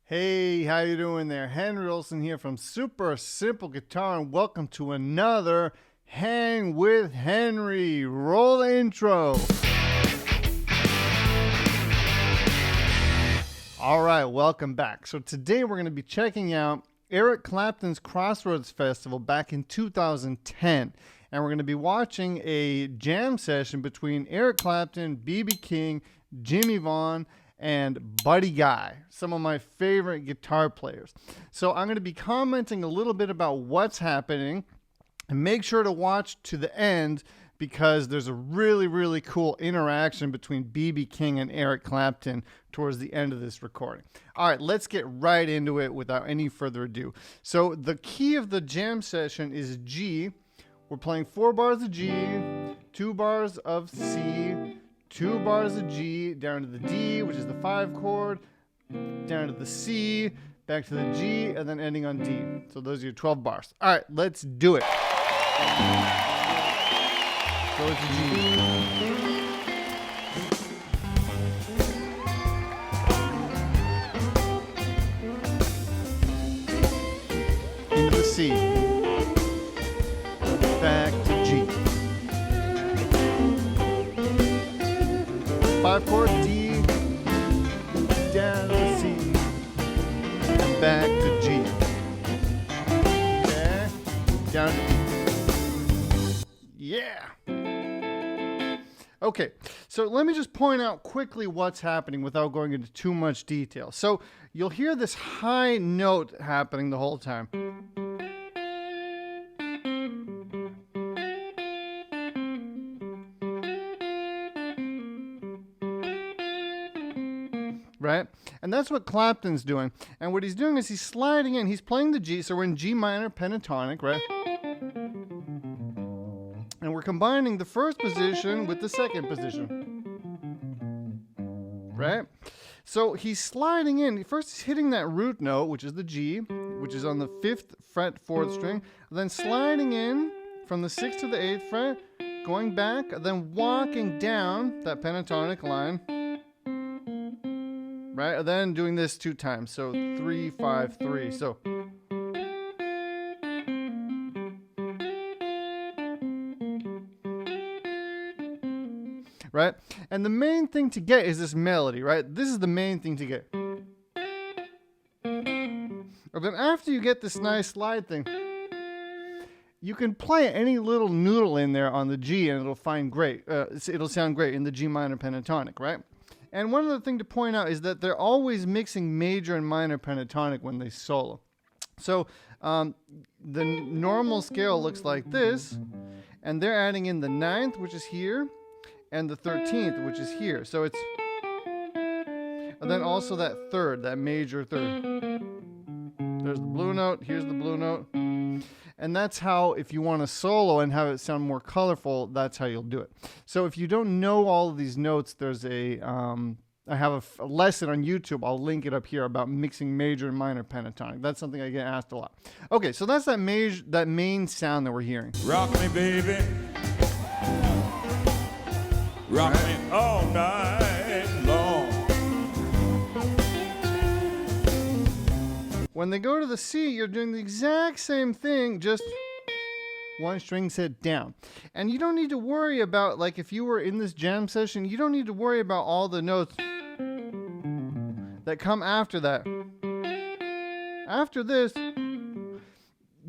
Hey, how you doing there? Henry Olsen here from Super Simple Guitar, and welcome to another Hang with Henry. Roll the intro. All right, welcome back. So today we're going to be checking out Eric Clapton's Crossroads Festival back in 2010. And we're going to be watching a jam session between Eric Clapton, B.B. King, Jimmy Vaughn, and Buddy Guy, some of my favorite guitar players. So I'm going to be commenting a little bit about what's happening, and make sure to watch to the end because there's a really cool interaction between B.B. King and Eric Clapton towards the end of this recording. All right, let's get right into it without any further ado. So the key of the jam session is G. We're playing 4 bars of G, 2 bars of C, 2 bars of G, down to the D, which is the 5 chord, down to the C, back to the G, and then ending on D. So those are your 12 bars. All right, let's do it. Go to G. Into the C. Back to G. 5 chord D, down to C, and back to G. Okay, down to D. Yeah. Okay, so let me just point out quickly what's happening without going into too much detail. So you'll hear this high note happening the whole time. Right? And that's what Clapton's doing. And what he's doing is he's sliding in. He's playing the G, so we're in G minor pentatonic, right? And we're combining the first position with the second position. Right? So he's sliding in. First he's hitting that root note, which is the G, which is on the 5th fret, 4th string. Then sliding in from the 6th to the 8th fret, going back, then walking down that pentatonic line. Right, and then doing this 2 times, so 3, 5, 3. So right, and the main thing to get is this melody. Right, this is the main thing to get. And then after you get this nice slide thing, you can play any little noodle in there on the G, and it'll sound great in the G minor pentatonic. Right. And one other thing to point out is that they're always mixing major and minor pentatonic when they solo. So the normal scale looks like this, and they're adding in the 9th, which is here, and the 13th, which is here. So it's, and then also that 3rd, that major 3rd. There's the blue note, here's the blue note. And that's how, if you want to solo and have it sound more colorful, that's how you'll do it. So if you don't know all of these notes, there's I have a lesson on YouTube. I'll link it up here about mixing major and minor pentatonic. That's something I get asked a lot. Okay, so that's that main sound that we're hearing. Rock me, baby. Rock me all night long. When they go to the C, you're doing the exact same thing, just 1 string set down. And you don't need to worry about, like if you were in this jam session, you don't need to worry about all the notes that come after that. After this,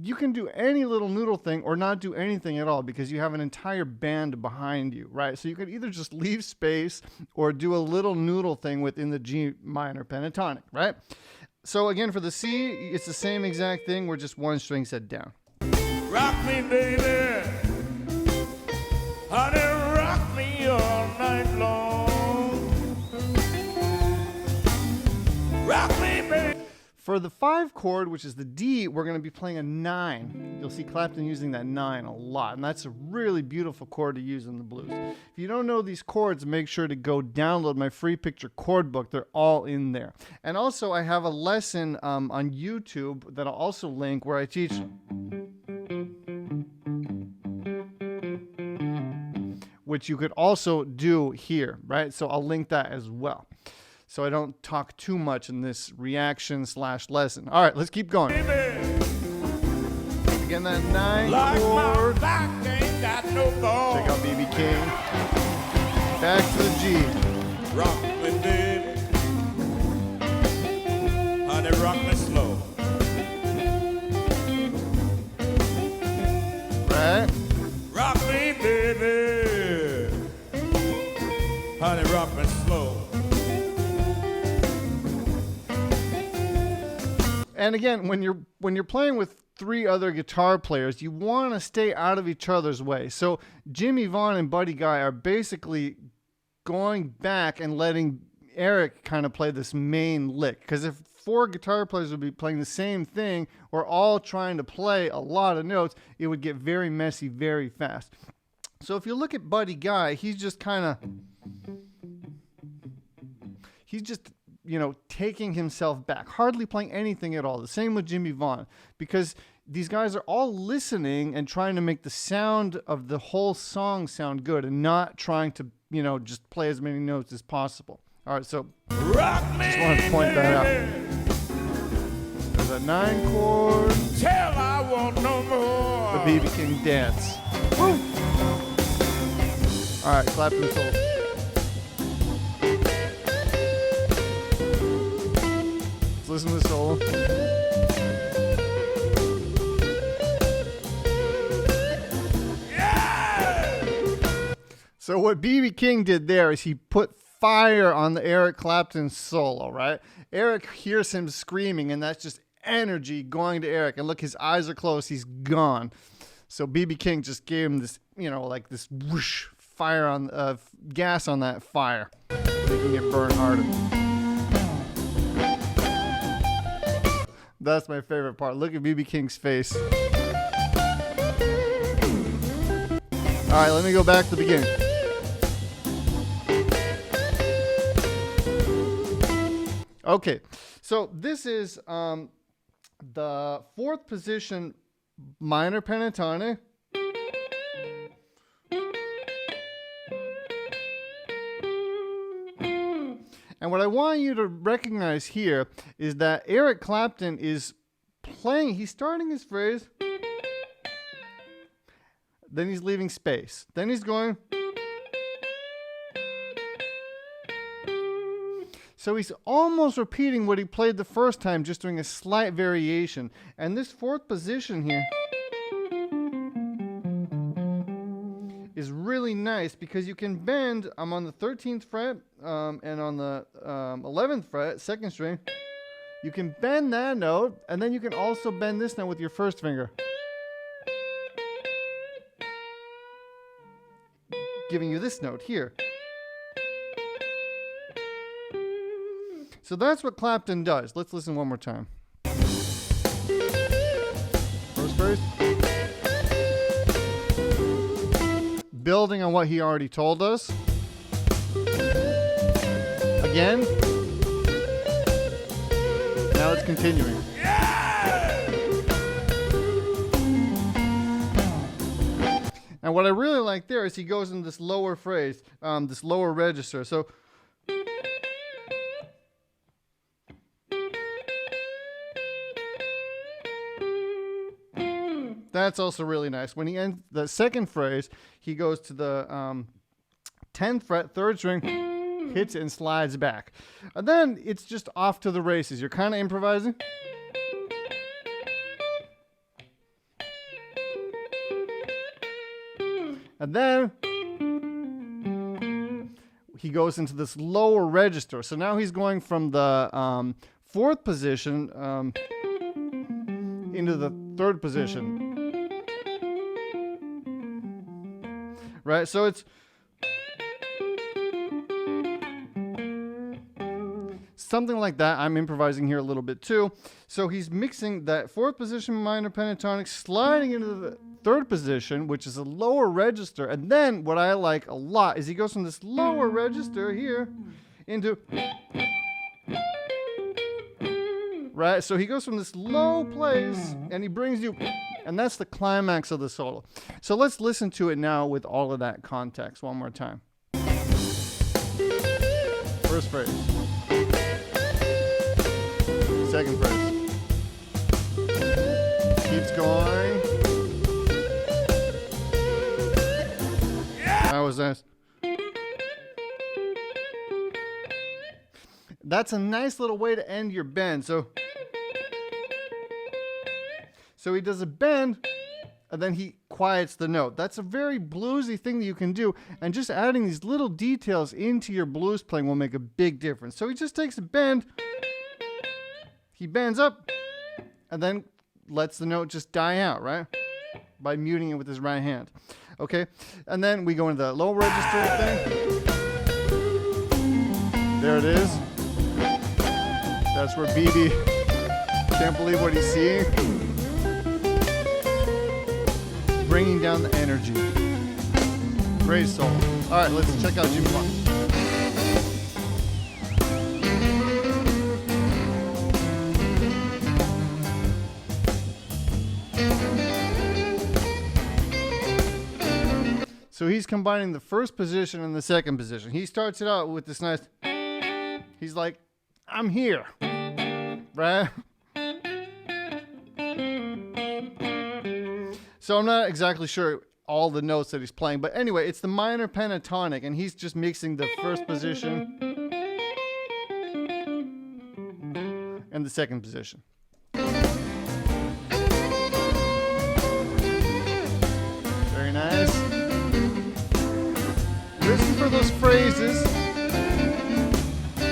you can do any little noodle thing or not do anything at all because you have an entire band behind you, right? So you could either just leave space or do a little noodle thing within the G minor pentatonic, right? So again, for the C, it's the same exact thing. We're just 1 string set down. Rock me, baby. Honey, rock me all night long. Rock me, baby. For the 5 chord, which is the D, we're going to be playing a 9. You'll see Clapton using that 9 a lot, and that's a really beautiful chord to use in the blues. If you don't know these chords, make sure to go download my free picture chord book. They're all in there. And also, I have a lesson on YouTube that I'll also link where I teach which you could also do here, right? So I'll link that as well. so I don't talk too much in this reaction / lesson. All right, let's keep going. Again, that 9 chord. Check out B.B. King. Back to the G. Rock me, baby. Honey, rock me slow. Right? Rock me, baby. Honey, rock me slow. And again, when you're playing with 3 other guitar players, you want to stay out of each other's way. So Jimmy Vaughn and Buddy Guy are basically going back and letting Eric kind of play this main lick. Because if 4 guitar players would be playing the same thing or all trying to play a lot of notes, it would get very messy very fast. So if you look at Buddy Guy, he's just taking himself back, hardly playing anything at all. The same with Jimmy Vaughn, because these guys are all listening and trying to make the sound of the whole song sound good and not trying to, just play as many notes as possible. All right, so Rock me, just wanted to point that out. There's a 9 chord. till I want no more. The B.B. King dance. Woo! All right, Clapton solo. Let's listen to the solo. So what B.B. King did there is he put fire on the Eric Clapton solo, right? Eric hears him screaming, and that's just energy going to Eric. And look, his eyes are closed. He's gone. So B.B. King just gave him this, like this whoosh, fire on gas on that fire, making it burn harder. That's my favorite part. Look at B.B. King's face. All right, let me go back to the beginning. Okay, so this is the 4th position minor pentatonic. And what I want you to recognize here is that Eric Clapton is playing, he's starting his phrase, then he's leaving space, then he's going. So he's almost repeating what he played the first time, just doing a slight variation. And this 4th position here is really nice because you can bend. I'm on the 13th fret and on the 11th fret, 2nd string. You can bend that note, and then you can also bend this note with your 1st finger, giving you this note here. So that's what Clapton does. Let's listen one more time. First phrase. Building on what he already told us. Again. Now it's continuing. And what I really like there is he goes in this lower phrase, this lower register. So that's also really nice. When he ends the 2nd phrase, he goes to the 10th fret, 3rd string, hits it and slides back. And then it's just off to the races. You're kind of improvising. And then he goes into this lower register. So now he's going from the 4th position into the 3rd position. Right, so it's something like that. I'm improvising here a little bit too. So he's mixing that 4th position minor pentatonic, sliding into the 3rd position, which is a lower register. And then what I like a lot is he goes from this lower register here into, right? So he goes from this low place and he brings you, and that's the climax of the solo. So let's listen to it now with all of that context one more time. First phrase. second verse. Keeps going. That was nice. That's a nice little way to end your bend. So he does a bend, and then he quiets the note. That's a very bluesy thing that you can do, and just adding these little details into your blues playing will make a big difference. So he just takes a bend, he bends up, and then lets the note just die out, right? By muting it with his right hand. Okay, and then we go into the low register thing. There it is. That's where BB can't believe what he's seeing. Bringing down the energy. Great solo. All right, let's check out Jimmy Vaughn. So he's combining the first position and the second position. He starts it out with this nice, he's like, I'm here, right? So I'm not exactly sure all the notes that he's playing, but anyway, it's the minor pentatonic, and he's just mixing the first position and the second position. Very nice. Listen for those phrases.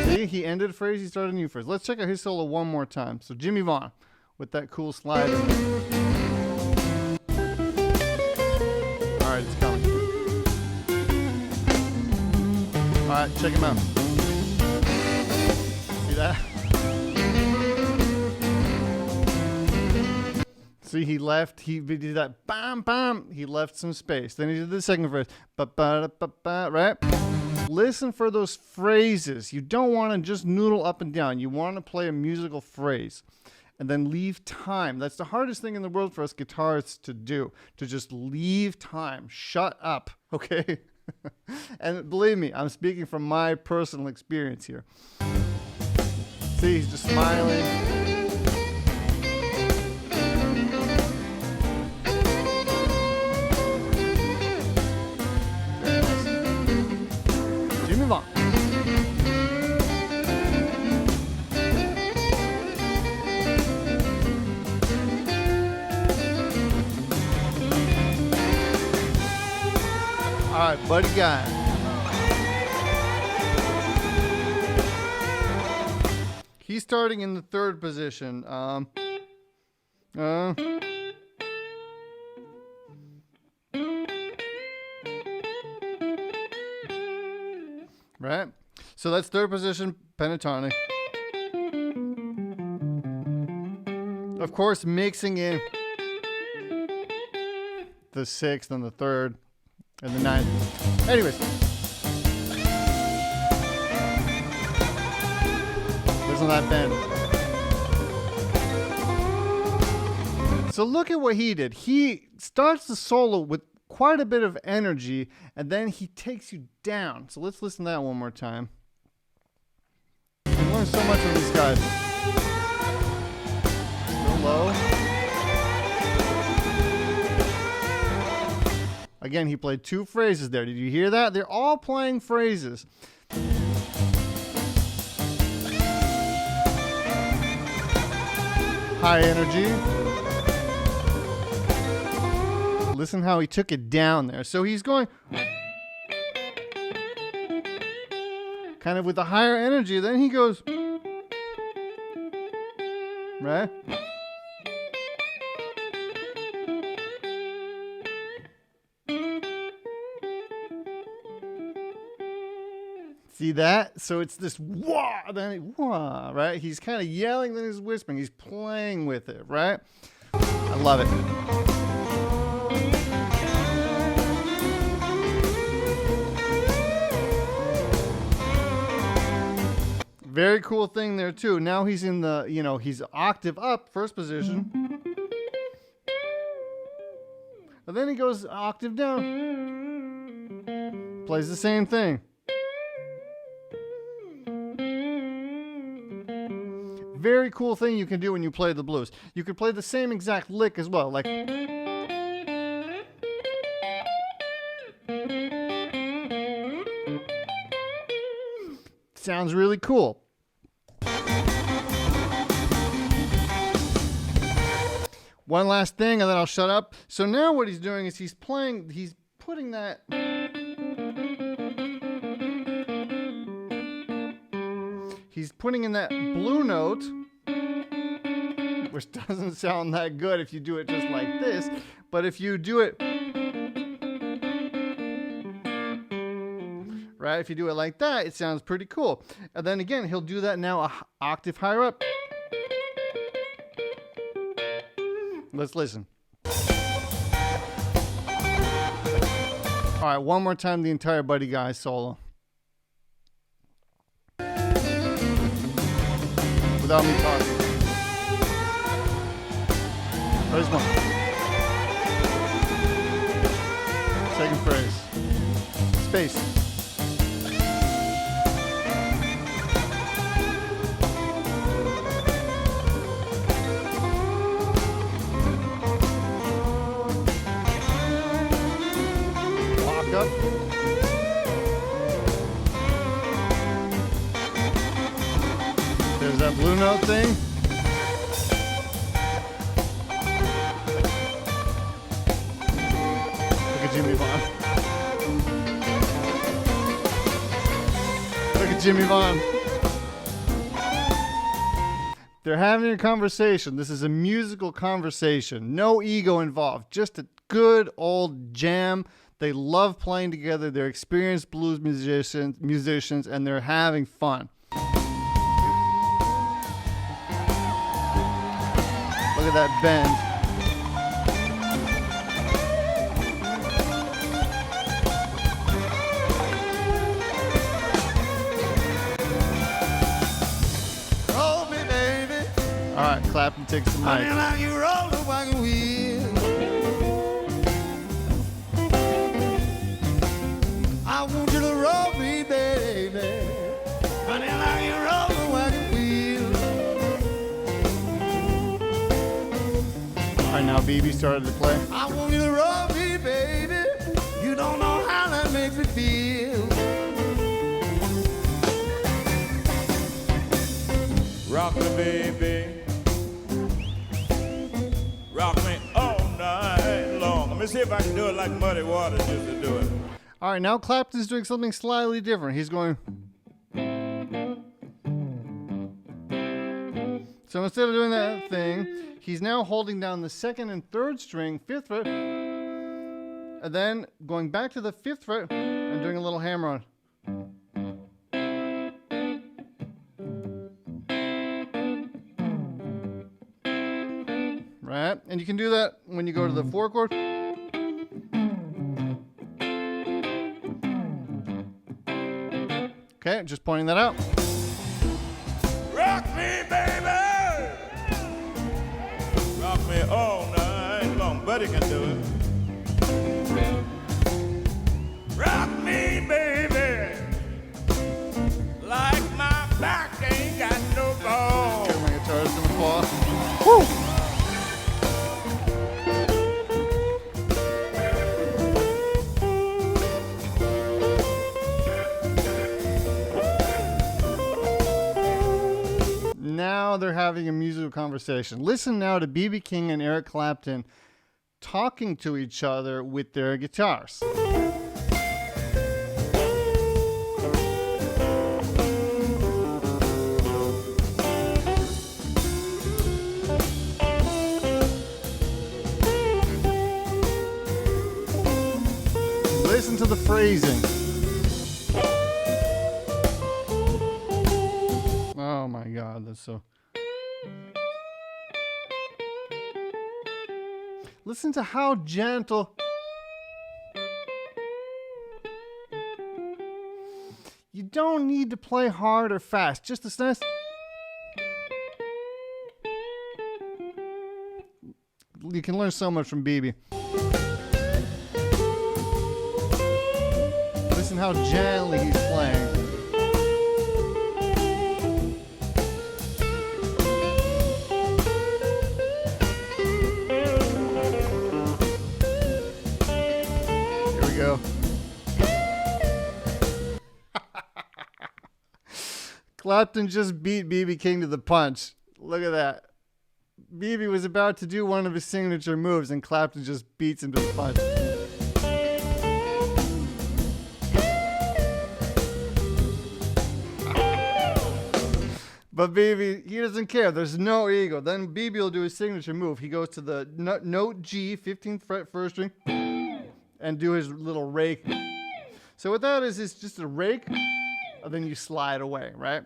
See, he ended a phrase, he started a new phrase. Let's check out his solo one more time. So Jimmy Vaughn with that cool slide. Alright, it's coming. Alright, check him out. See that? See, he left, he did that bam, bam, he left some space. Then he did the second verse, ba-ba-da-ba-ba, right? Listen for those phrases. You don't want to just noodle up and down. You want to play a musical phrase and then leave time. That's the hardest thing in the world for us guitarists to do, to just leave time. Shut up, okay? And believe me, I'm speaking from my personal experience here. See, he's just smiling. Vaughn. All right, buddy guy. He's starting in the third position. Right? So that's third position, pentatonic. Of course, mixing in the sixth and the third and the ninth. Anyways. Listen to that bend. So look at what he did. He starts the solo with quite a bit of energy, and then he takes you down. So let's listen to that one more time. We learn so much from these guys. Still low. Again, he played two phrases there. Did you hear that? They're all playing phrases. High energy. Listen how he took it down there. So he's going kind of with a higher energy. Then he goes, right? See that? So it's this wah, then wah, right? He's kind of yelling, then he's whispering. He's playing with it, right? I love it. Very cool thing there too. Now he's in the, he's octave up, first position. And then he goes octave down. Plays the same thing. very cool thing you can do when you play the blues. You can play the same exact lick as well, like. Sounds really cool. One last thing and then I'll shut up. So now what he's doing is he's putting that. He's putting in that blue note, which doesn't sound that good if you do it just like this. But if you do it, right, if you do it like that, it sounds pretty cool. And then again, he'll do that now an octave higher up. Let's listen. All right, one more time, the entire Buddy Guy solo. Without me talking. There's one. Second phrase. Space. Lock up. There's that blue note thing. Look at Jimmy Vaughn. Look at Jimmy Vaughn. They're having a conversation. This is a musical conversation. No ego involved. Just a good old jam. They love playing together. They're experienced blues musicians, and they're having fun. Look at that bend. Roll me, baby. All right, Clapton takes the mic. Honey, like you roll the wagon wheel. I want you to roll me, baby. Honey, like you roll the wagon wheel. All right, now BB started to play. I want you to roll me, baby. You don't know how that makes me feel. Rock me, baby. Rock me all night long. Let me see if I can do it like Muddy Waters used to do it. All right, now Clapton's doing something slightly different. He's going. So instead of doing that thing, he's now holding down the second and third string, fifth fret, and then going back to the fifth fret and doing a little hammer on. Right? And you can do that when you go to the four chord. Okay, just pointing that out. Rock me, baby. Rock me all night long. Buddy can do it. Rock me, baby. Like my back ain't got no bone. Okay, my guitar is gonna fall. Woo! Now they're having a musical conversation. Listen now to B.B. King and Eric Clapton talking to each other with their guitars. Listen to the phrasing. Oh my God, that's so... Listen to how gentle... You don't need to play hard or fast, just a nice... You can learn so much from BB. Listen how gently he's playing. Clapton just beat B.B. King to the punch. Look at that. B.B. was about to do one of his signature moves, and Clapton just beats him to the punch. But B.B., he doesn't care. There's no ego. Then B.B. will do his signature move. He goes to the note G, 15th fret, first string, and do his little rake. So what that is just a rake, and then you slide away, right?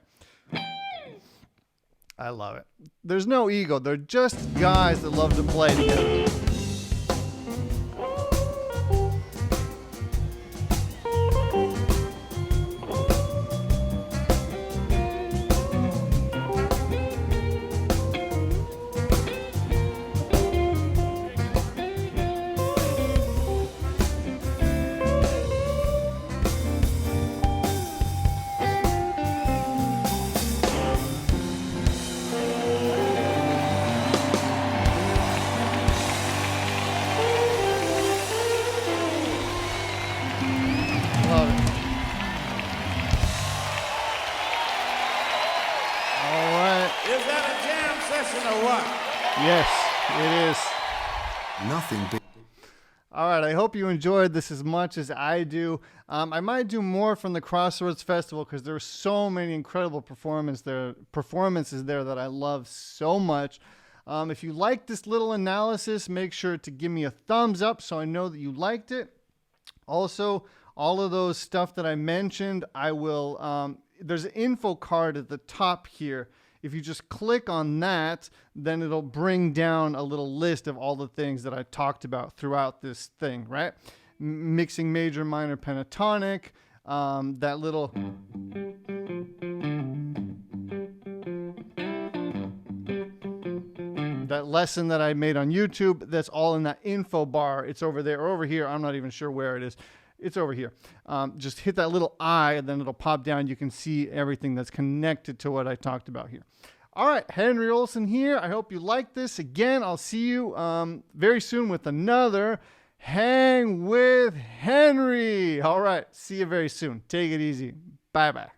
I love it. There's no ego. They're just guys that love to play together. Love it. All right. Is that a jam session or what? Yes, it is. Nothing big. All right, I hope you enjoyed this as much as I do. I might do more from the Crossroads Festival because there are so many incredible performances there that I love so much. If you like this little analysis, make sure to give me a thumbs up so I know that you liked it. Also, all of those stuff that I mentioned, I will, there's an info card at the top here. If you just click on that, then it'll bring down a little list of all the things that I talked about throughout this thing, right? Mixing major, minor, pentatonic, that little... that lesson that I made on YouTube, that's all in that info bar. It's over there or over here. I'm not even sure where it is. It's over here. Just hit that little I, and then it'll pop down. You can see everything that's connected to what I talked about here. All right, Henry Olsen here. I hope you like this. Again, I'll see you very soon with another Hang with Henry. All right, see you very soon. Take it easy. Bye-bye.